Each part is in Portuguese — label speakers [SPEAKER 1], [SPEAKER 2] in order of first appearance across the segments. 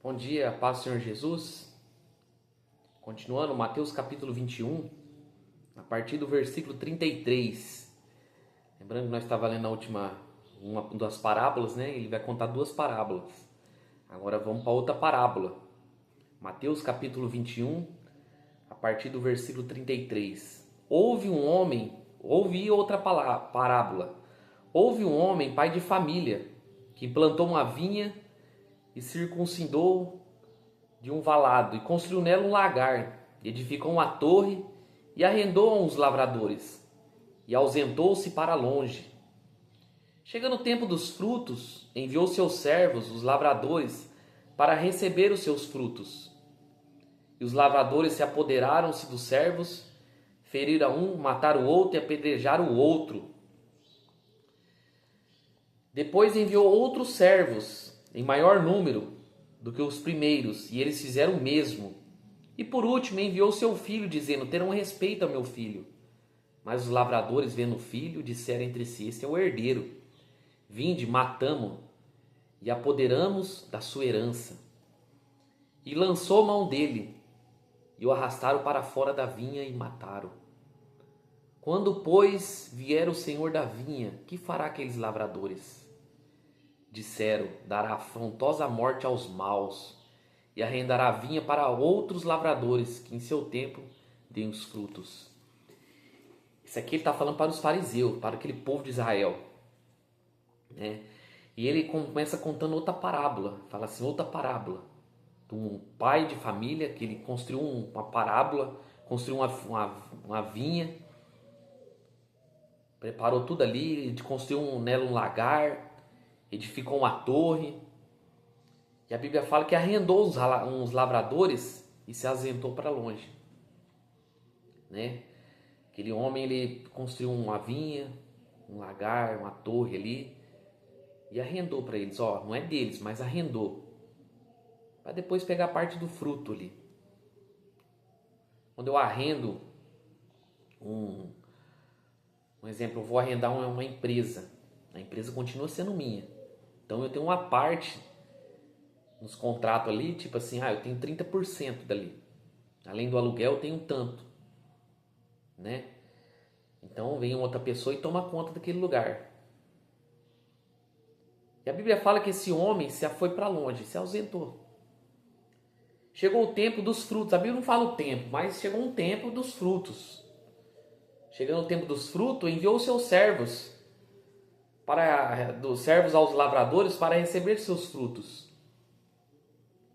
[SPEAKER 1] Bom dia, paz do Senhor Jesus. Continuando, Mateus capítulo 21, a partir do versículo 33. Lembrando que nós estávamos lendo uma das parábolas, né? Ele vai contar duas parábolas. Agora vamos para outra parábola. Mateus capítulo 21, a partir do versículo 33. Ouvi outra parábola. Houve um homem, pai de família, que plantou uma vinha e circuncidou de um valado, e construiu nela um lagar, e edificou uma torre, e arrendou a uns lavradores, e ausentou-se para longe. Chegando o tempo dos frutos, enviou seus servos, os lavradores, para receber os seus frutos. E os lavradores se apoderaram-se dos servos, feriram um, mataram o outro e apedrejaram o outro. Depois enviou outros servos, em maior número do que os primeiros, e eles fizeram o mesmo. E por último enviou seu filho, dizendo: terão respeito ao meu filho. Mas os lavradores, vendo o filho, disseram entre si: este é o herdeiro. Vinde, matamo-o e apoderamos da sua herança. E lançou mão dele, e o arrastaram para fora da vinha e mataram. Quando, pois, vier o senhor da vinha, que fará aqueles lavradores? Disseram: dará afrontosa morte aos maus, e arrendará a vinha para outros lavradores, que em seu tempo deem os frutos. Isso aqui ele está falando para os fariseus, para aquele povo de Israel, né? E ele começa contando outra parábola, fala assim, outra parábola, de um pai de família, que ele construiu uma parábola, construiu uma vinha, preparou tudo ali, construiu nela um lagar, edificou uma torre, e a Bíblia fala que arrendou uns lavradores e se ausentou para longe, né? Aquele homem, ele construiu uma vinha, um lagar, uma torre ali, e arrendou para eles. Não é deles, mas arrendou, para depois pegar parte do fruto ali. Quando eu arrendo um exemplo, eu vou arrendar uma empresa, a empresa continua sendo minha. Então eu tenho uma parte nos contratos ali, tipo assim, eu tenho 30% dali. Além do aluguel, eu tenho tanto, né? Então vem outra pessoa e toma conta daquele lugar. E a Bíblia fala que esse homem se foi para longe, se ausentou. Chegou o tempo dos frutos. A Bíblia não fala o tempo, mas chegou um tempo dos frutos. Chegando o tempo dos frutos, enviou seus servos, dos servos aos lavradores, para receber seus frutos.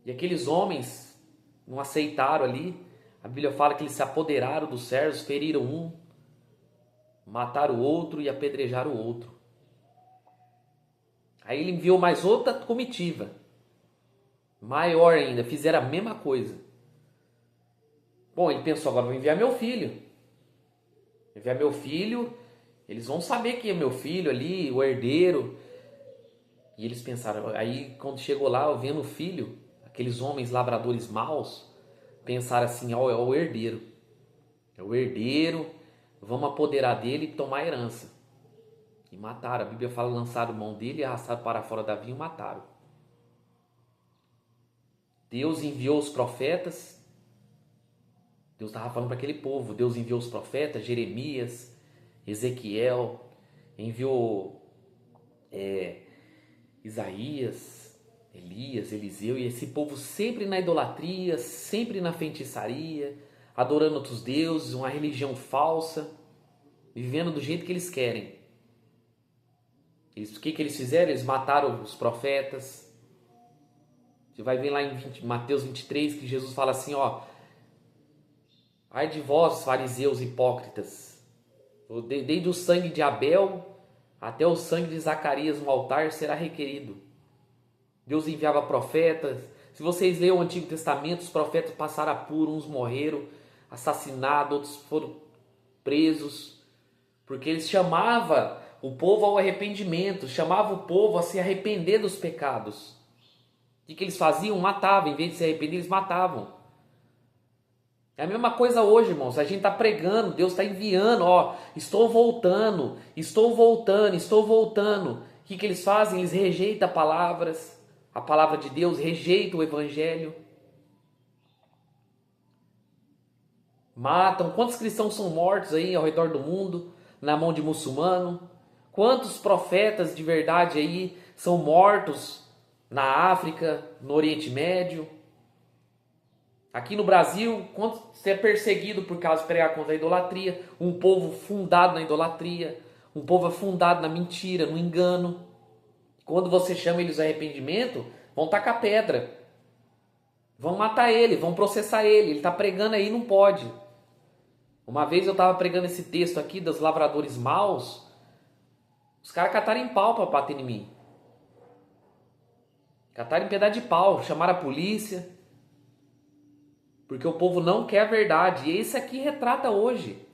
[SPEAKER 1] E aqueles homens não aceitaram ali. A Bíblia fala que eles se apoderaram dos servos, feriram um, mataram o outro e apedrejaram o outro. Aí ele enviou mais outra comitiva, maior ainda, fizeram a mesma coisa. Bom, ele pensou: agora vou enviar meu filho. Enviar meu filho, eles vão saber que é meu filho ali, o herdeiro. E eles pensaram, aí quando chegou lá, vendo o filho, aqueles homens lavradores maus, pensaram assim: é o herdeiro. É o herdeiro, vamos apoderar dele e tomar a herança. E mataram. A Bíblia fala: lançaram mão dele, arrastaram para fora da vinha e mataram. Deus enviou os profetas. Deus estava falando para aquele povo. Deus enviou os profetas, Jeremias, Ezequiel, enviou Isaías, Elias, Eliseu, e esse povo sempre na idolatria, sempre na feitiçaria, adorando outros deuses, uma religião falsa, vivendo do jeito que eles querem. O que eles fizeram? Eles mataram os profetas. Você vai ver lá em Mateus 23 que Jesus fala assim: ai de vós, fariseus hipócritas, desde o sangue de Abel até o sangue de Zacarias no altar será requerido. Deus enviava profetas. Se vocês lerem o Antigo Testamento, os profetas passaram apuro, uns morreram assassinados, outros foram presos, porque eles chamavam o povo ao arrependimento, chamavam o povo a se arrepender dos pecados. O que eles faziam? Matavam. Em vez de se arrepender, eles matavam. É a mesma coisa hoje, irmãos. A gente está pregando, Deus está enviando, estou voltando, estou voltando, estou voltando. O que eles fazem? Eles rejeitam palavras, a palavra de Deus, rejeitam o evangelho, matam. Quantos cristãos são mortos aí ao redor do mundo, na mão de muçulmano? Quantos profetas de verdade aí são mortos na África, no Oriente Médio? Aqui no Brasil, quanto você é perseguido por causa de pregar contra a idolatria? Um povo fundado na idolatria, um povo fundado na mentira, no engano. Quando você chama eles ao arrependimento, vão tacar pedra, vão matar ele, vão processar ele. Ele está pregando aí, não pode. Uma vez eu estava pregando esse texto aqui dos lavradores maus, os caras cataram em pau para bater em mim. Cataram em pedaço de pau, chamaram a polícia. Porque o povo não quer a verdade. E esse aqui retrata hoje.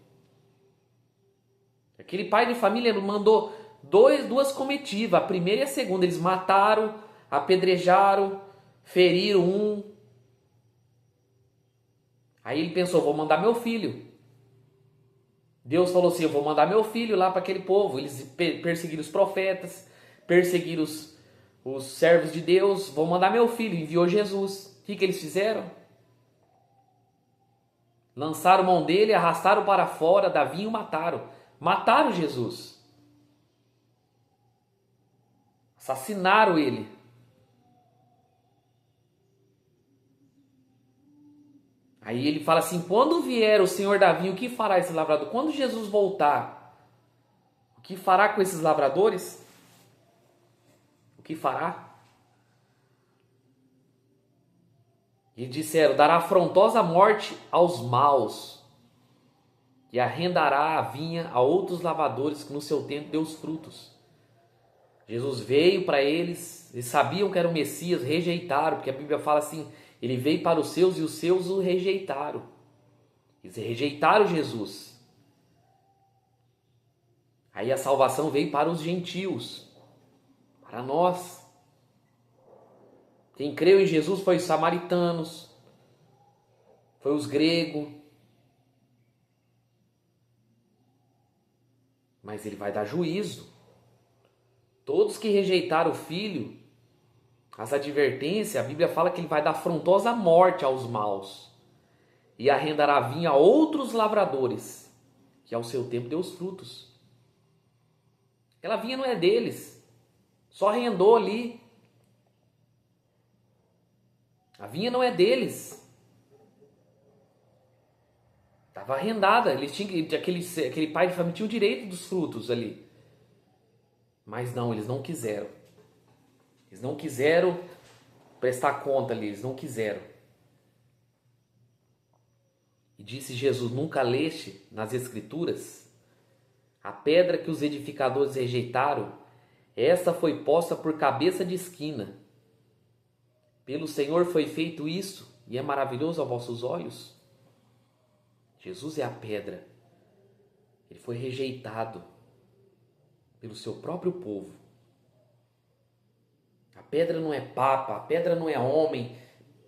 [SPEAKER 1] Aquele pai de família mandou duas comitivas. A primeira e a segunda. Eles mataram, apedrejaram, feriram um. Aí ele pensou, vou mandar meu filho. Deus falou assim, eu vou mandar meu filho lá para aquele povo. Eles perseguiram os profetas, perseguiram os servos de Deus. Vou mandar meu filho. Enviou Jesus. O que eles fizeram? Lançaram mão dele, arrastaram para fora, Davi e o mataram. Mataram Jesus. Assassinaram ele. Aí ele fala assim, quando vier o Senhor Davi, o que fará esse lavrador? Quando Jesus voltar, o que fará com esses lavradores? O que fará? E disseram, dará afrontosa morte aos maus, e arrendará a vinha a outros lavradores que no seu tempo deu os frutos. Jesus veio para eles sabiam que era o Messias, rejeitaram, porque a Bíblia fala assim, ele veio para os seus e os seus o rejeitaram. Eles rejeitaram Jesus. Aí a salvação veio para os gentios, para nós. Quem creu em Jesus foi os samaritanos, foi os gregos. Mas ele vai dar juízo. Todos que rejeitaram o Filho, as advertências, a Bíblia fala que ele vai dar afrontosa morte aos maus e arrendará vinha a outros lavradores, que ao seu tempo deu os frutos. Aquela vinha não é deles, só arrendou ali. A vinha não é deles. Estava arrendada. Eles tinham, aquele pai de família tinha o direito dos frutos ali. Mas não, eles não quiseram. Eles não quiseram prestar conta ali. Eles não quiseram. E disse Jesus, nunca leste nas Escrituras? A pedra que os edificadores rejeitaram, esta foi posta por cabeça de esquina. Pelo Senhor foi feito isso, e é maravilhoso aos vossos olhos. Jesus é a pedra. Ele foi rejeitado pelo seu próprio povo. A pedra não é papa, a pedra não é homem,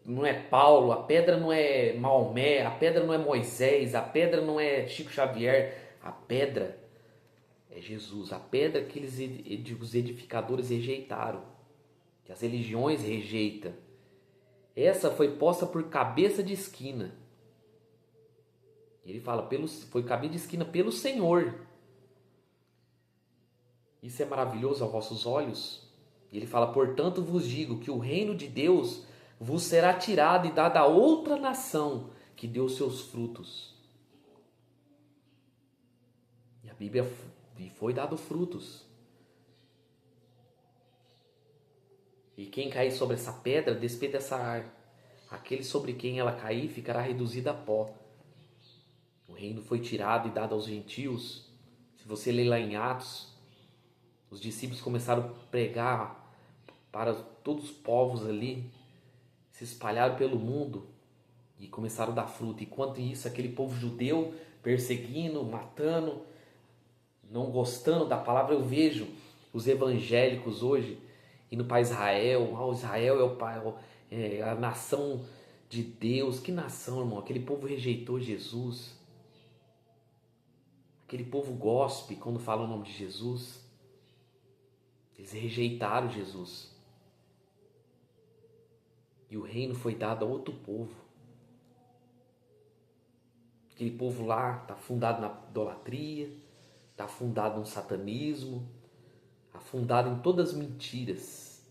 [SPEAKER 1] não é Paulo, a pedra não é Maomé, a pedra não é Moisés, a pedra não é Chico Xavier, a pedra é Jesus, a pedra que os edificadores rejeitaram, que as religiões rejeitam. Essa foi posta por cabeça de esquina. Ele fala, foi cabeça de esquina pelo Senhor. Isso é maravilhoso aos vossos olhos? Ele fala, portanto vos digo que o reino de Deus vos será tirado e dado a outra nação que deu seus frutos. E a Bíblia foi dado frutos. E quem cair sobre essa pedra, despedaçará. Aquele sobre quem ela cair ficará reduzido a pó. O reino foi tirado e dado aos gentios. Se você ler lá em Atos, os discípulos começaram a pregar para todos os povos ali, se espalharam pelo mundo e começaram a dar fruto. Enquanto isso, aquele povo judeu perseguindo, matando, não gostando da palavra. Eu vejo os evangélicos hoje indo para Israel. Israel é o pai, é a nação de Deus. Que nação, irmão? Aquele povo rejeitou Jesus. Aquele povo gospe quando fala o nome de Jesus. Eles rejeitaram Jesus. E o reino foi dado a outro povo. Aquele povo lá está fundado na idolatria, está fundado no satanismo, afundado em todas as mentiras.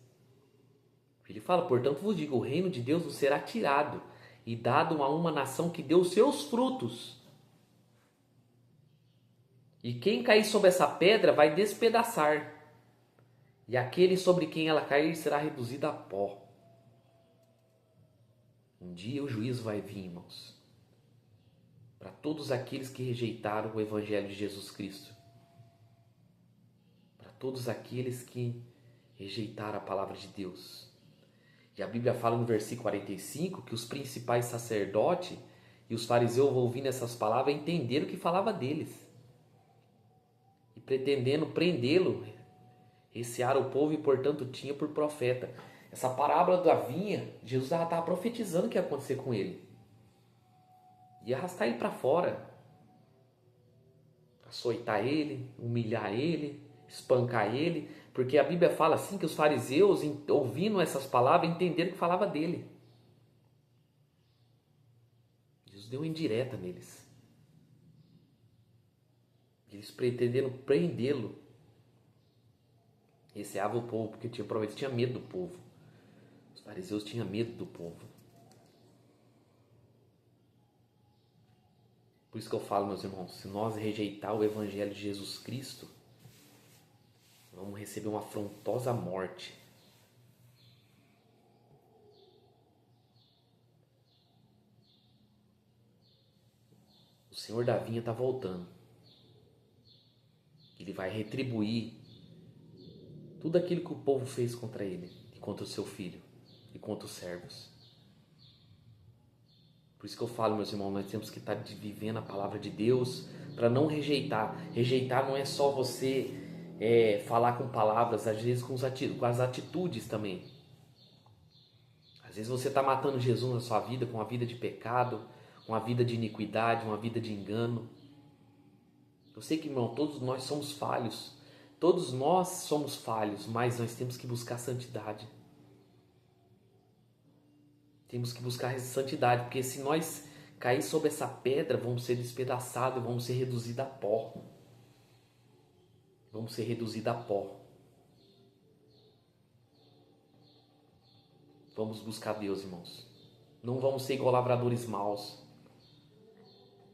[SPEAKER 1] Ele fala, portanto vos digo, o reino de Deus vos será tirado e dado a uma nação que deu seus frutos. E quem cair sobre essa pedra vai despedaçar, e aquele sobre quem ela cair será reduzido a pó. Um dia o juízo vai vir, irmãos, para todos aqueles que rejeitaram o Evangelho de Jesus Cristo, para todos aqueles que rejeitaram a palavra de Deus. E a Bíblia fala no versículo 45 que os principais sacerdotes e os fariseus, ouvindo essas palavras, entenderam o que falava deles. E pretendendo prendê-lo, recearam o povo e, portanto, tinha por profeta. Essa parábola da vinha, Jesus já estava profetizando o que ia acontecer com ele. Ia arrastar ele para fora. Açoitar ele, humilhar ele, espancar ele. Porque a Bíblia fala assim que os fariseus, ouvindo essas palavras, entenderam que falava dele. Jesus deu uma indireta neles. Eles pretenderam prendê-lo. Receava o povo, porque provavelmente tinha medo do povo. Os fariseus tinham medo do povo. Por isso que eu falo, meus irmãos, se nós rejeitar o Evangelho de Jesus Cristo, vamos receber uma afrontosa morte. O Senhor da vinha está voltando. Ele vai retribuir tudo aquilo que o povo fez contra ele, e contra o seu filho, e contra os servos. Por isso que eu falo, meus irmãos, nós temos que estar vivendo a palavra de Deus para não rejeitar. Rejeitar não é só você falar com palavras, às vezes com as atitudes também. Às vezes você está matando Jesus na sua vida com uma vida de pecado, uma vida de iniquidade, uma vida de engano. Eu sei que, irmão, todos nós somos falhos. Todos nós somos falhos, mas nós temos que buscar santidade. Temos que buscar santidade, porque se nós cair sobre essa pedra, vamos ser despedaçados, vamos ser reduzidos a pó. Vamos ser reduzidos a pó. Vamos buscar Deus, irmãos. Não vamos ser igual lavradores maus,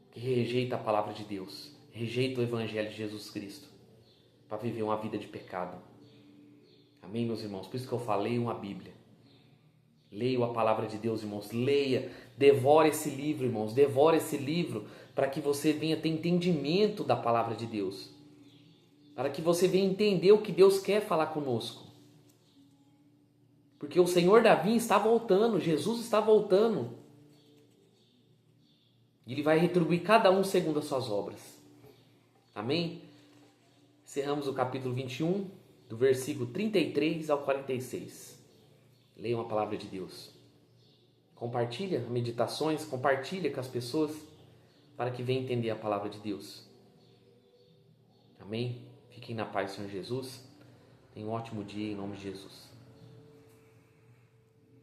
[SPEAKER 1] que rejeitam a palavra de Deus, rejeitam o Evangelho de Jesus Cristo, para viver uma vida de pecado. Amém, meus irmãos? Por isso que eu falei uma Bíblia. Leia a palavra de Deus, irmãos. Leia, devore esse livro, irmãos. Devore esse livro para que você venha ter entendimento da palavra de Deus. Para que você venha entender o que Deus quer falar conosco. Porque o Senhor da vinha está voltando, Jesus está voltando. E Ele vai retribuir cada um segundo as suas obras. Amém? Encerramos o capítulo 21, do versículo 33 ao 46. Leiam a palavra de Deus. Compartilha meditações, compartilha com as pessoas para que venham entender a palavra de Deus. Amém? Fiquem na paz, Senhor Jesus. Tenham um ótimo dia em nome de Jesus.